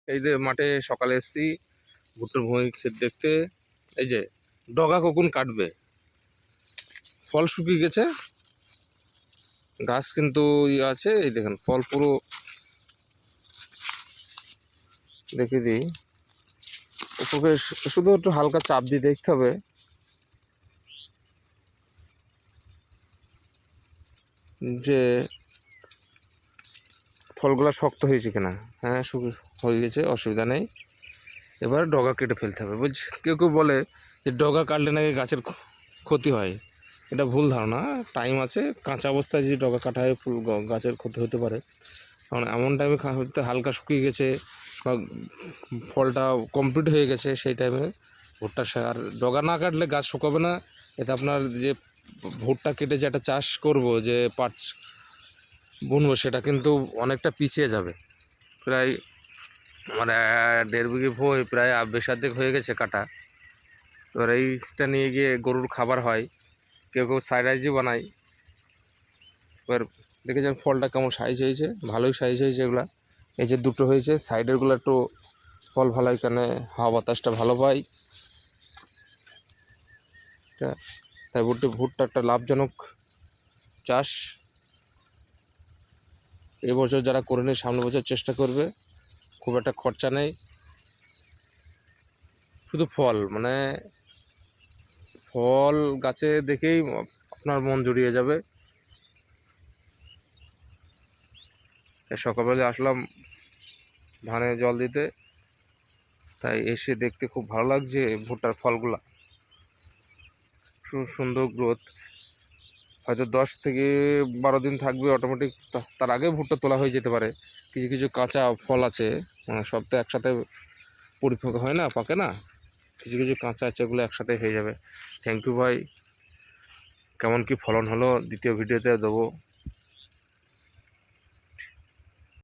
এই যে মাঠে সকালে এসেছি ভুট্টার ভূমি ক্ষেত দেখতে। এই যে ডগা কখন কাটবে, ফল শুকিয়ে গেছে, গাছ কিন্তু ইয়ে আছে। এই দেখেন ফল পুরো, দেখে দিই উপরে, শুধু একটু হালকা চাপ দিয়ে দেখতে হবে যে ফলগুলো শক্ত হয়েছে কিনা। হ্যাঁ, হয়ে গেছে, অসুবিধা নেই। এবার ডগা কেটে ফেলতে হবে। বুঝছি, কেউ কেউ বলে যে ডগা কাটলে নাকি গাছের ক্ষতি হয়। এটা ভুল ধারণা। টাইম আছে, কাঁচা অবস্থায় যদি ডগা কাটা হয় ফুল গাছের ক্ষতি হতে পারে। কারণ এমন টাইমে হয়তো হালকা শুকিয়ে গেছে বা ফলটা কমপ্লিট হয়ে গেছে, সেই টাইমে ভুট্টা আর ডগা না কাটলে গাছ শুকাবে না। এতে আপনার যে ভুট্টা কেটে যে একটা চাষ করব, যে পাট বুনবো, সেটা কিন্তু অনেকটা পিছিয়ে যাবে। প্রায় আমার 1.5 বিঘে ভুঁই প্রায় বেশ অর্ধেক হয়ে গেছে কাটা। এবার এইটা নিয়ে গিয়ে গরুর খাবার হয়, কেউ কেউ সাইড রাইসই বানায়। এবার দেখেছেন ফলটা কেমন সাইজ হয়েছে, ভালোই সাইজ হয়েছে এগুলা। এই যে দুটো হয়েছে, সাইডেরগুলো একটু ফল ভালো, এখানে হাওয়া বাতাসটা ভালো পাই। তাই ভুট্টা একটা লাভজনক চাষ। এবছর যারা করে নেই সামনে বছর চেষ্টা করবে। খুব একটা খরচা নেই, শুধু ফল, মানে ফল গাছে দেখেই আপনার মন জুড়িয়ে যাবে। সকালবেলা আসলাম ধানে জল দিতে, তাই এসে দেখতে খুব ভালো লাগছে ভুট্টার ফলগুলা, সুন্দর গ্রোথ। হয়তো 10 থেকে 12 দিন থাকবে অটোমেটিক, তার আগে ভুট্টা তোলা হয়ে যেতে পারে। কিছু কিছু কাঁচা ফল আছে, মানে সব তো একসাথে পরিপক্ক হয় না, পাকে না। কিছু কিছু কাঁচা আছে, ওগুলো একসাথে হয়ে যাবে। থ্যাংক ইউ ভাই। কেমন কি ফলন হলো দ্বিতীয় ভিডিওতে দেবো।